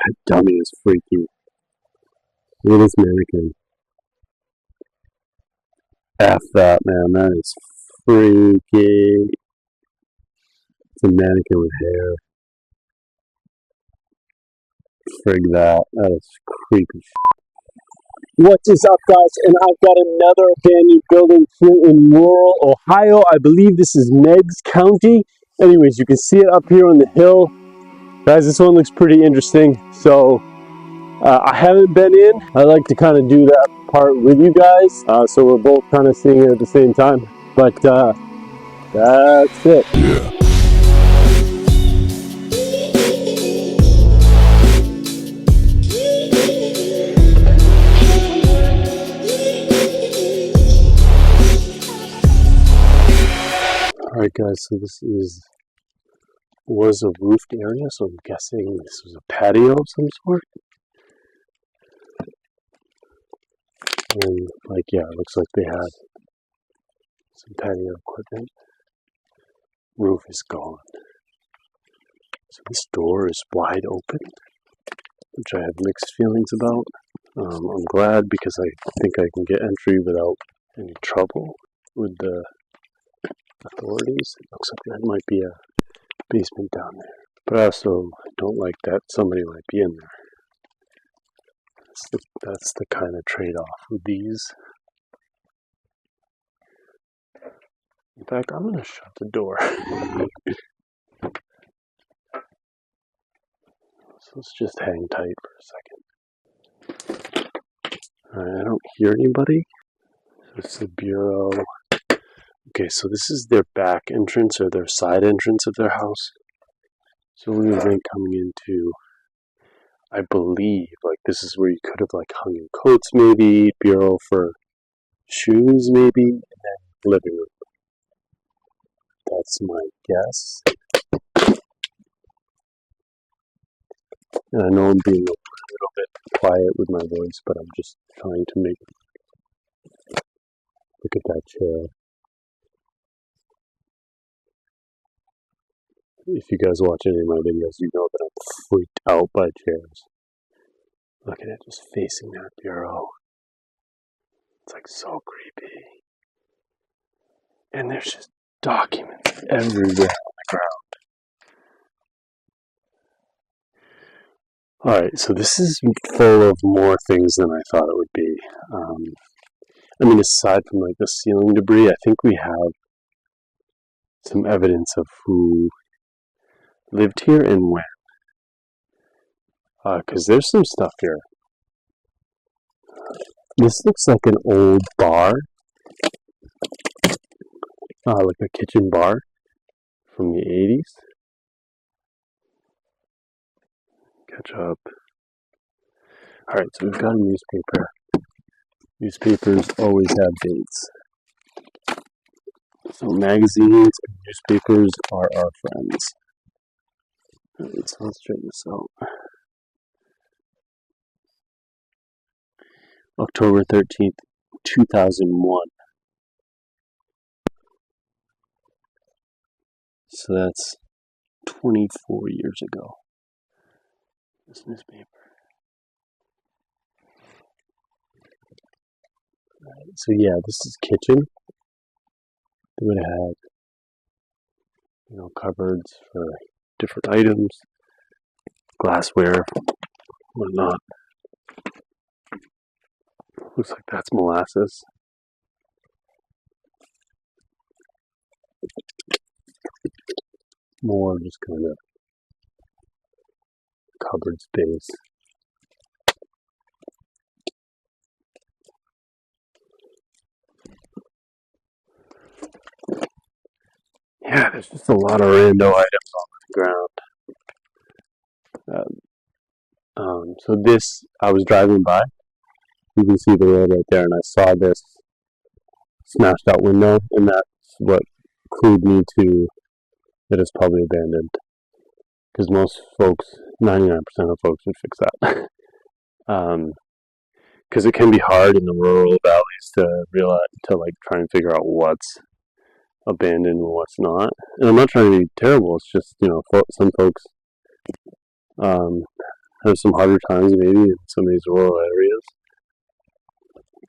That dummy is freaky. Look at this mannequin. F that, man. That is freaky. It's a mannequin with hair. Frig that. That is creepy. What is up, guys? And I've got another abandoned building here in rural Ohio. I believe this is Meigs County. Anyways, you can see it up here on the hill. Guys, this one looks pretty interesting. So I haven't been in. I like to kind of do that part with you guys. So we're both kind of seeing it at the same time. But that's it. Yeah. Alright guys, so this was a roofed area, so I'm guessing this was a patio of some sort. And yeah, it looks like they had some patio equipment. Roof is gone. So this door is wide open, which I have mixed feelings about. I'm glad because I think I can get entry without any trouble with the authorities. It looks like there might be a basement down there, but I also don't like that somebody might be in there. That's the kind of trade-off with these. In fact, I'm going to shut the door. So let's just hang tight for a second. Alright, I don't hear anybody. It's the bureau. Okay, so this is their back entrance or their side entrance of their house. So we were then coming into, I believe, this is where you could have hung your coats maybe, bureau for shoes maybe, and then living room. That's my guess. And I know I'm being a little bit quiet with my voice, but I'm just trying to make, look at that chair. If you guys watch any of my videos, you know that I'm freaked out by chairs. Look at it, just facing that bureau. It's so creepy. And there's just documents everywhere on the ground. Alright, so this is full of more things than I thought it would be. Aside from the ceiling debris, I think we have some evidence of who lived here and when. Because there's some stuff here. This looks like an old bar. Like a kitchen bar from the 80s. Catch up. Alright, so we've got a newspaper. Newspapers always have dates. So magazines and newspapers are our friends. Alright, so let's check this out. October 13th, 2001. So that's 24 years ago. This newspaper. Right, so yeah, this is kitchen. They would have had, cupboards for different items, glassware, whatnot. Looks like that's molasses. More just kind of cupboard space. Yeah, there's just a lot of rando items on the ground. So this, I was driving by. You can see the road right there, and I saw this smashed out window, and that's what clued me to that it's probably abandoned. Because most folks, 99% of folks would fix that. Because it can be hard in the rural valleys to realize, try and figure out what's abandoned and what's not. And I'm not trying to be terrible, it's just, some folks have have some harder times maybe in some of these rural areas.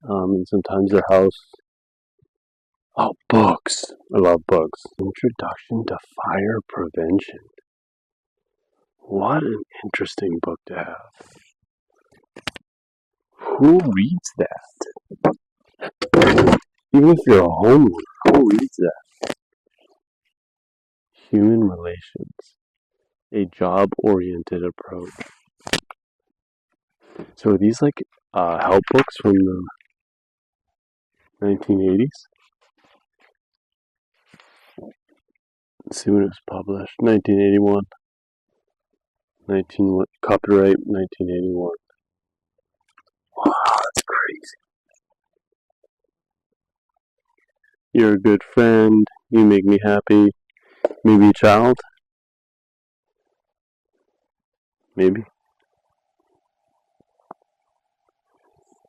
And sometimes their house. Oh, books. I love books. Introduction to Fire Prevention. What an interesting book to have. Who reads that? Even if you're a homeowner, who reads that? Human Relations. A job-oriented approach. So are these like help books from the 1980s? Let's see when it was published. 1981. Copyright 1981. Wow, that's crazy. You're a good friend. You make me happy. Maybe a child? Maybe.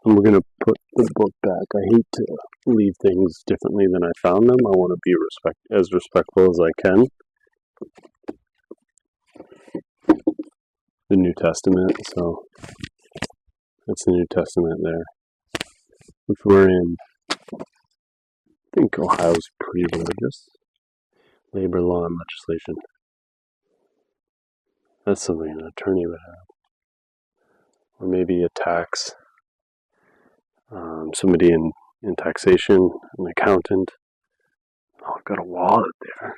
And we're going to put the book back. I hate to leave things differently than I found them. I want to be as respectful as I can. The New Testament, so that's the New Testament there, which we're in. I think Ohio's pretty religious. Labor law and legislation. That's something an attorney would have. Or maybe a tax. Somebody in taxation, an accountant. Oh, I've got a wallet there.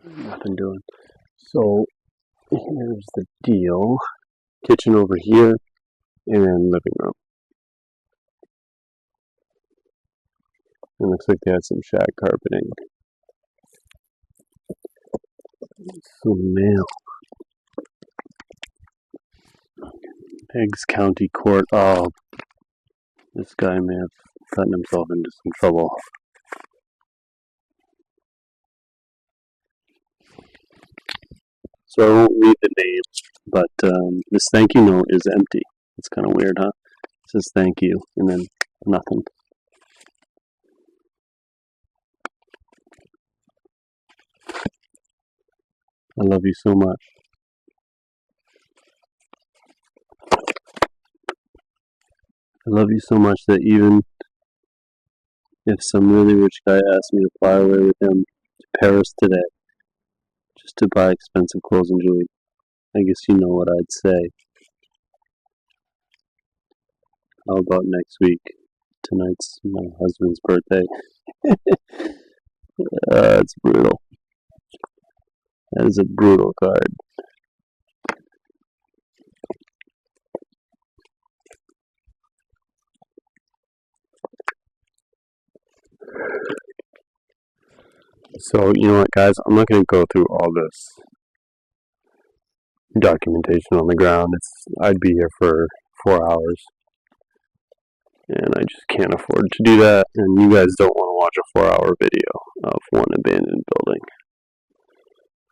Nothing doing. So, here's the deal. Kitchen over here, and then living room. It looks like they had some shag carpeting. Some mail. Eggs County Court. Oh, this guy may have gotten himself into some trouble. So I won't read the name, but this thank you note is empty. It's kind of weird, huh? It says thank you, and then nothing. I love you so much. I love you so much that even if some really rich guy asked me to fly away with him to Paris today, just to buy expensive clothes and jewelry, I guess you know what I'd say. How about next week? Tonight's my husband's birthday. It's brutal. That is a brutal card. So, you know what, guys? I'm not going to go through all this documentation on the ground. I'd be here for 4 hours. And I just can't afford to do that. And you guys don't want to watch a 4-hour video of one abandoned building.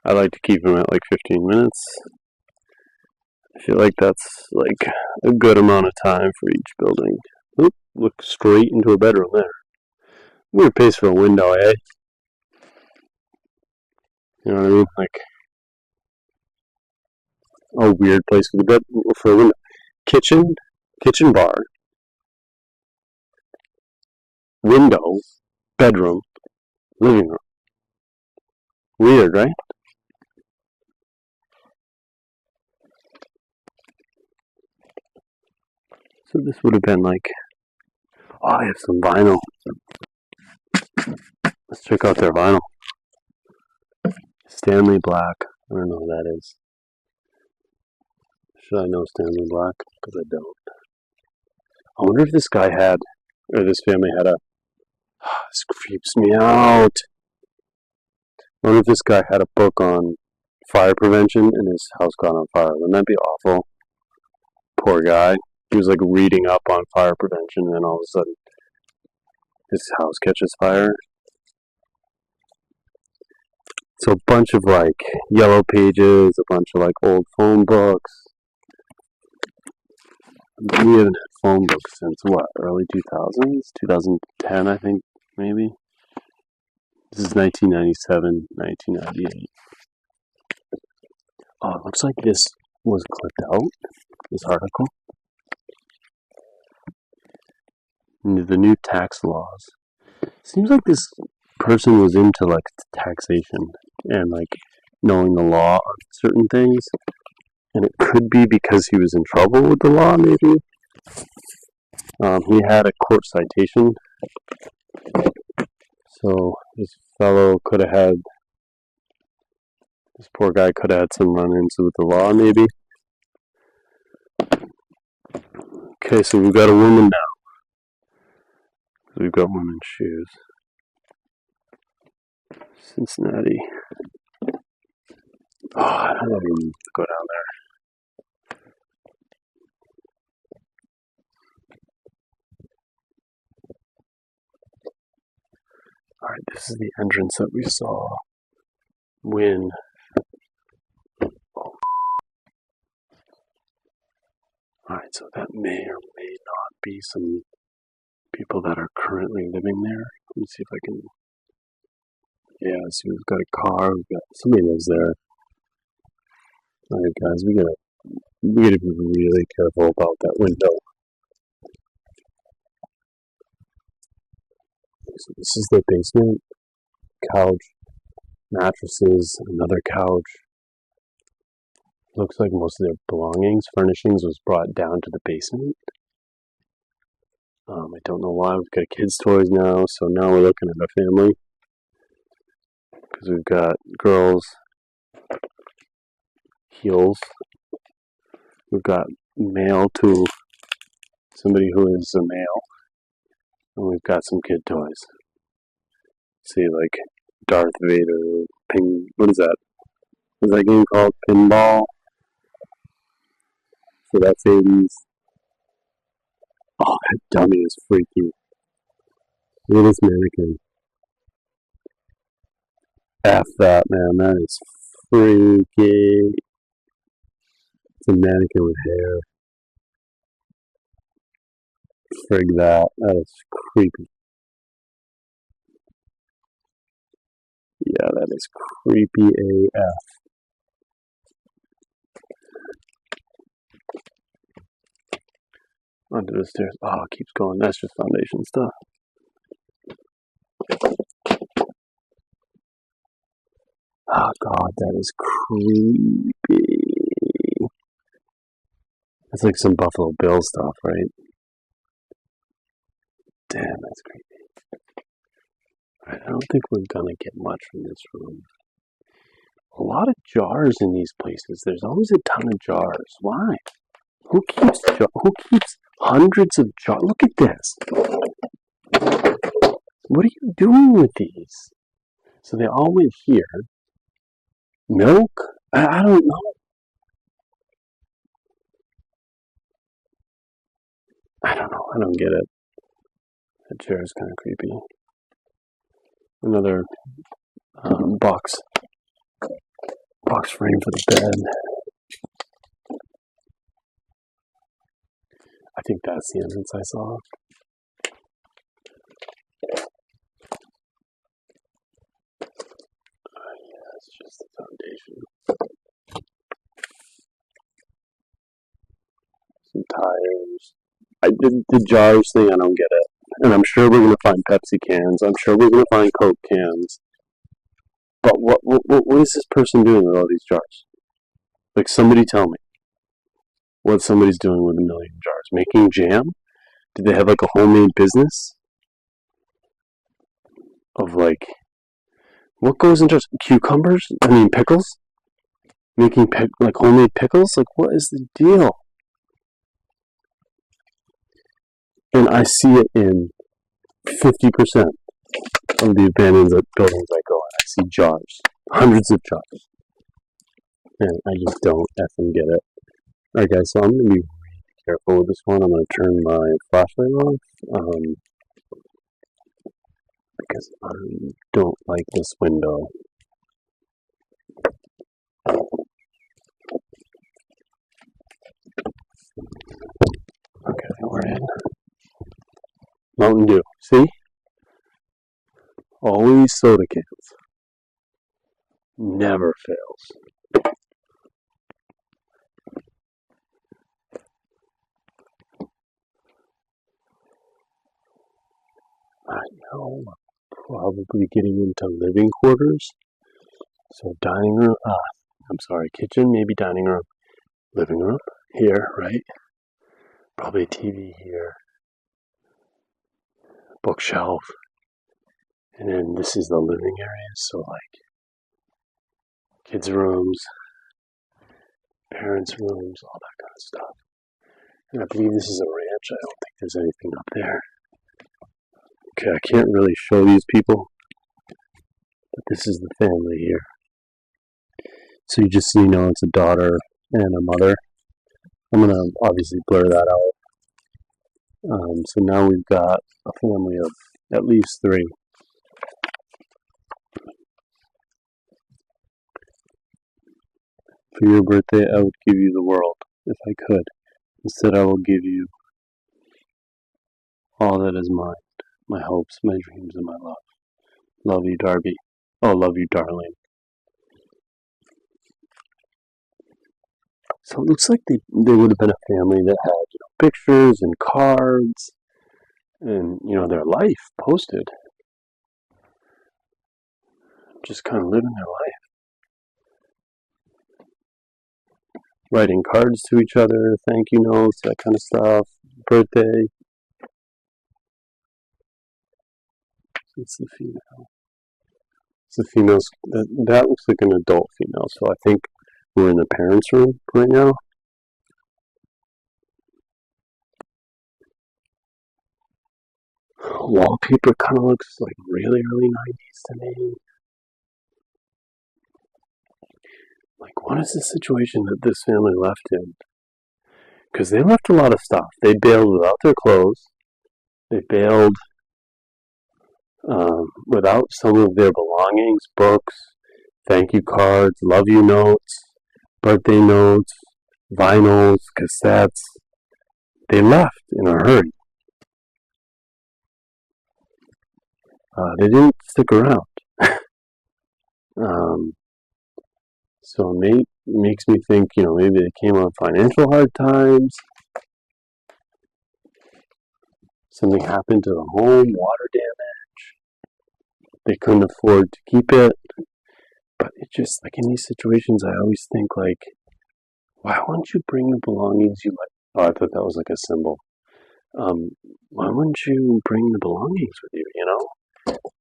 I like to keep them at like 15 minutes. I feel like that's like a good amount of time for each building. Oop, look straight into a bedroom there. Weird place for a window, eh? You know what I mean? Like a weird place for the bed for a window. Kitchen bar, window, bedroom, living room. Weird, right? So this would have been like, oh, I have some vinyl. Let's check out their vinyl. Stanley Black. I don't know who that is. Should I know Stanley Black? Because I don't. I wonder if this guy had, or this family had a, this creeps me out. I wonder if this guy had a book on fire prevention and his house caught on fire. Wouldn't that be awful? Poor guy. He was like reading up on fire prevention and then all of a sudden his house catches fire. So a bunch of like yellow pages, a bunch of like old phone books. We haven't had phone books since what, early 2000s? 2010, I think, maybe. This is 1997, 1998. Oh, it looks like this was clipped out, this article. The new tax laws. Seems like this person was into like taxation and like knowing the law on certain things. And it could be because he was in trouble with the law, maybe. He had a court citation. So this poor guy could have had some run-ins with the law, maybe. Okay, so we've got a woman now. We've got women's shoes. Cincinnati. Oh, I don't even go down there. Alright, this is the entrance that we saw when... Alright, so that may or may not be some people that are currently living there. Let me see if I can... Yeah, so we've got a car, somebody lives there. Alright guys, we gotta be really careful about that window. So this is the basement. Couch, mattresses, another couch. Looks like most of their belongings, furnishings was brought down to the basement. I don't know why. We've got kids' toys now, so now we're looking at a family. Because we've got girls' heels. We've got mail to somebody who is a male. And we've got some kid toys. See, like Darth Vader, what is that? What is that game called? Pinball? So that's 80s. Oh, that dummy is freaky. Look at this mannequin. F that, man. That is freaky. It's a mannequin with hair. Frig that. That is creepy. Yeah, that is creepy AF. Onto the stairs. Oh, it keeps going. That's just foundation stuff. Oh god, that is creepy. That's like some Buffalo Bill stuff, right? Damn, that's creepy. Alright, I don't think we're gonna get much from this room. A lot of jars in these places. There's always a ton of jars. Why? Who keeps hundreds of jars? Look at this. What are you doing with these? So they all went here. Milk? I don't know. I don't know. I don't get it. That chair is kind of creepy. Another box frame for the bed. I think that's the entrance I saw. Yeah, it's just the foundation. Some tires. The jars thing, I don't get it. And I'm sure we're going to find Pepsi cans. I'm sure we're going to find Coke cans. But what is this person doing with all these jars? Like, somebody tell me what somebody's doing with a million jars. Making jam? Did they have like a homemade business? Of like, what goes in jars? Cucumbers? I mean, pickles? Making like homemade pickles? Like, what is the deal? And I see it in 50% of the abandoned buildings I go in. I see jars. Hundreds of jars. And I just don't effing get it. Alright guys, so I'm going to be really careful with this one. I'm going to turn my flashlight off. Because I don't like this window. Okay, we're in. Mountain Dew. See? Always soda cans. Never fails. I know, probably getting into living quarters. So dining room, kitchen, maybe dining room, living room here, right? Probably a TV here, bookshelf, and then this is the living area. So like kids' rooms, parents' rooms, all that kind of stuff. And I believe this is a ranch. I don't think there's anything up there. Okay, I can't really show these people, but this is the family here. So you just it's a daughter and a mother. I'm gonna obviously blur that out. So now we've got a family of at least 3. For your birthday, I would give you the world if I could. Instead, I will give you all that is mine, my hopes, my dreams, and my love. Love you, Darby. Oh, love you, darling. So it looks like they would have been a family that had pictures and cards and their life posted. Just kind of living their life. Writing cards to each other, thank you notes, that kind of stuff. Birthday. It's the female. It's the females. That looks like an adult female. So I think we're in the parents' room right now. Wallpaper kind of looks like really early 90s to me. Like, what is the situation that this family left in? Because they left a lot of stuff. They bailed without their clothes. They bailed without some of their belongings, books, thank you cards, love you notes, birthday notes, vinyls, cassettes. They left in a hurry. They didn't stick around. So it makes me think, maybe they came on financial hard times. Something happened to the home, water damage. They couldn't afford to keep it. But it's just like in these situations, I always think like, why wouldn't you bring the belongings you like? Oh, I thought that was like a symbol. Why wouldn't you bring the belongings with you,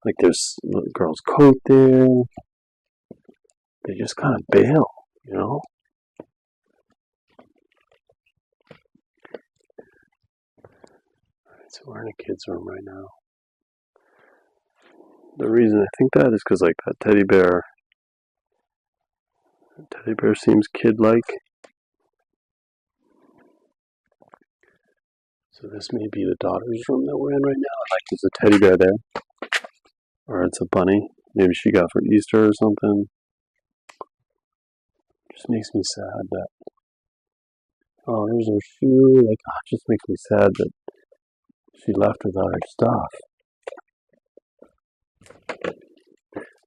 Like there's a girl's coat there. They just kind of bail, Alright, so we're in a kid's room right now. The reason I think that is because like that teddy bear seems kid-like. So this may be the daughter's room that we're in right now. Like there's a teddy bear there. Or it's a bunny. Maybe she got for Easter or something. Just makes me sad that there's her shoe. Like, it just makes me sad that she left without her stuff.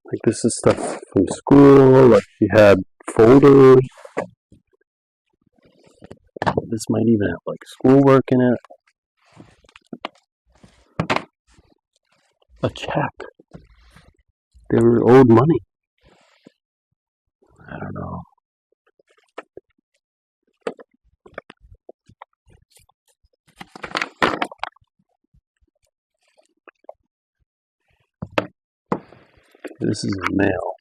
Like, this is stuff from school. Like, she had folders. This might even have, like, schoolwork in it. A check. They were owed money. I don't know. This is a mail.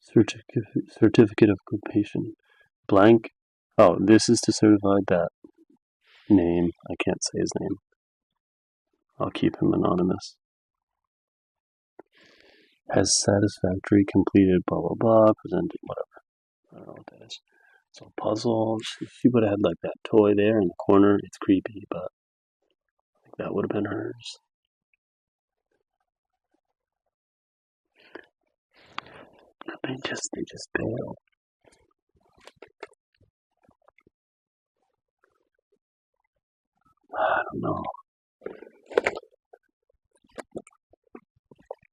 Certificate of completion. Blank. Oh, this is to certify that name. I can't say his name. I'll keep him anonymous. Has satisfactory completed blah blah blah, presented whatever. I don't know what that is. It's a puzzle. She would have had like that toy there in the corner. It's creepy, but I think that would have been hers. They just bail. I don't know.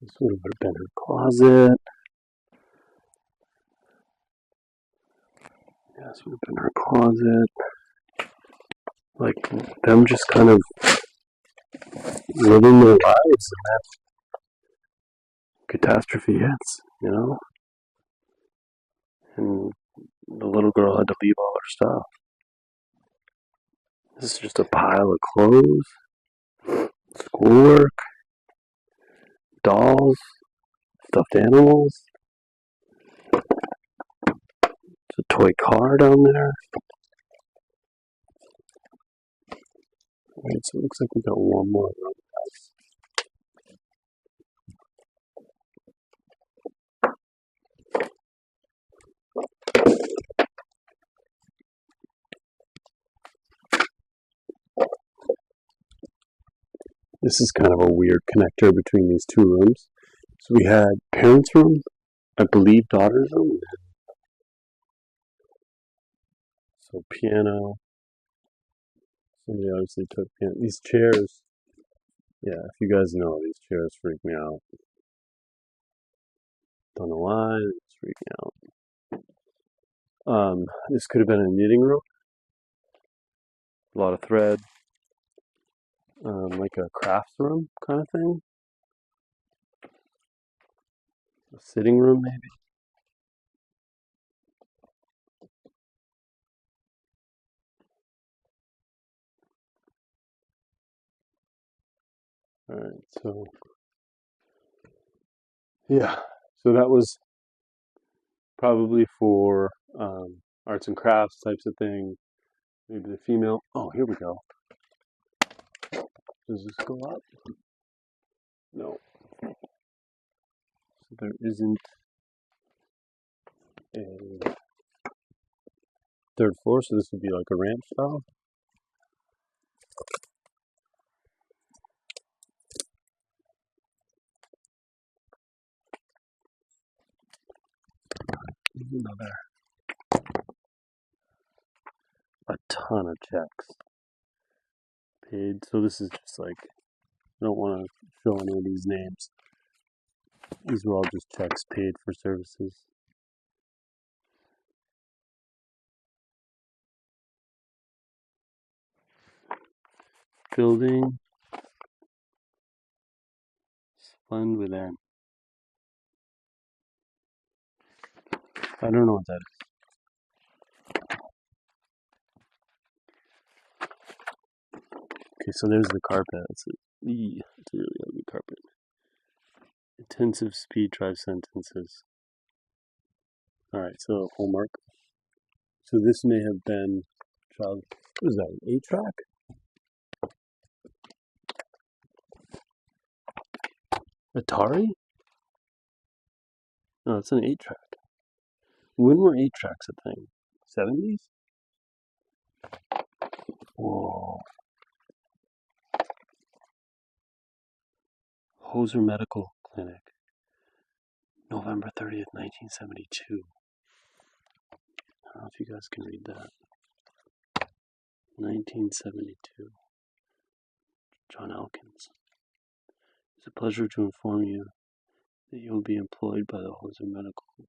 This would have been her closet. Yeah, this would have been her closet. Like them just kind of living their lives, and then catastrophe hits, you know? And the little girl had to leave all her stuff. This is just a pile of clothes, schoolwork, dolls, stuffed animals. There's a toy car down there. Alright, so it looks like we got one more room. This is kind of a weird connector between these two rooms. So we had parents' room, I believe daughter's room. So piano. Somebody obviously took piano. These chairs. Yeah, if you guys know, these chairs freak me out. Don't know why, they freak me out. This could have been a knitting room. A lot of thread. Like a crafts room kind of thing. A sitting room, maybe. Alright, so yeah, so that was probably for arts and crafts types of thing. Maybe the female. Oh, here we go. Does this go up? No. So there isn't a third floor, so this would be like a ramp style. Another a ton of checks paid. So this is just like, I don't want to show any of these names. These were all just checks paid for services. Building fund within. I don't know what that is. Okay, so there's the carpet. It's a really ugly carpet. Intensive speed drive sentences. Alright, so homework. So this may have been child. What is that? An 8-track? Atari? No, it's an 8-track. When were 8-tracks a thing? 70s? Whoa. Hoser Medical Clinic. November 30th, 1972. I don't know if you guys can read that. 1972. John Elkins. It's a pleasure to inform you that you will be employed by the Hoser Medical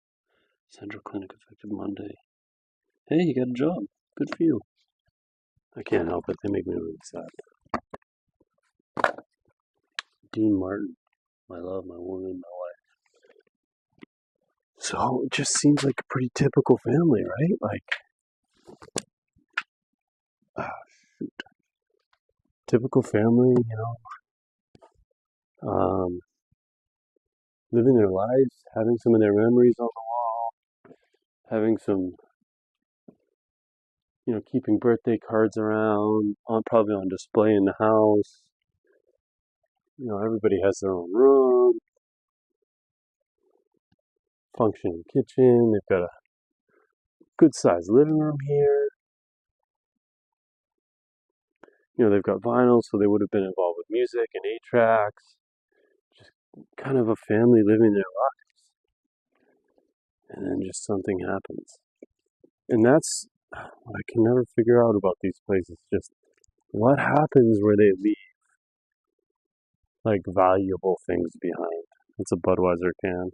Central Clinic effective Monday. Hey, you got a job. Good for you. I can't help it. They make me really sad. Dean Martin. My love, my woman, my wife. So it just seems like a pretty typical family, right? Like, shoot. Typical family, you know. Living their lives, having some of their memories on the wall, having some, keeping birthday cards around, probably on display in the house. Everybody has their own room, functioning kitchen. They've got a good-sized living room here. They've got vinyl, so they would have been involved with music and 8-tracks. Just kind of a family living their lives. And then just something happens. And that's what I can never figure out about these places. Just what happens where they leave like valuable things behind. It's a Budweiser can.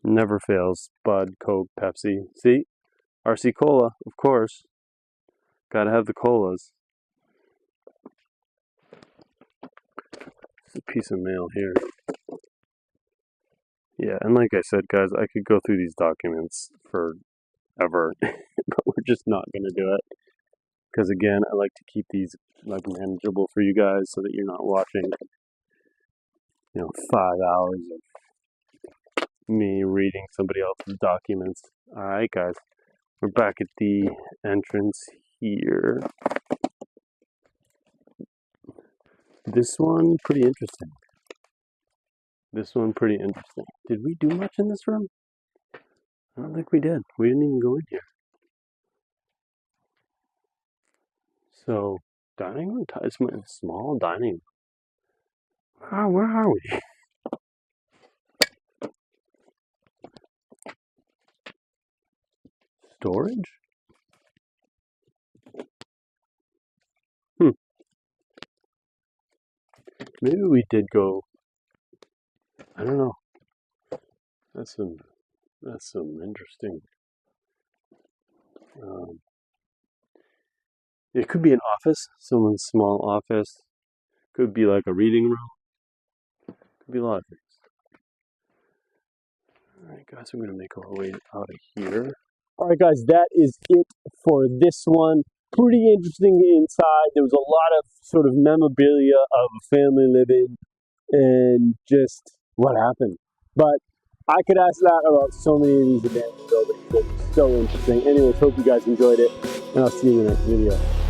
Never fails. Bud, Coke, Pepsi. See? RC Cola, of course. Gotta have the colas. There's a piece of mail here. Yeah, and like I said, guys, I could go through these documents forever, but we're just not going to do it. Because again, I like to keep these like manageable for you guys so that you're not watching, 5 hours of me reading somebody else's documents. Alright, guys, we're back at the entrance here. This one, pretty interesting. Did we do much in this room? I don't think we did. We didn't even go in here. So, dining room, it's a small dining room. Where are we? Storage? Maybe we did go. I don't know. That's some interesting. It could be an office, someone's small office. Could be like a reading room. Could be a lot of things. Alright, guys, we're going to make our way out of here. Alright, guys, that is it for this one. Pretty interesting inside. There was a lot of sort of memorabilia of a family living and just what happened. But I could ask that about so many of these abandoned buildings. It's so interesting. Anyways, hope you guys enjoyed it, and I'll see you in the next video.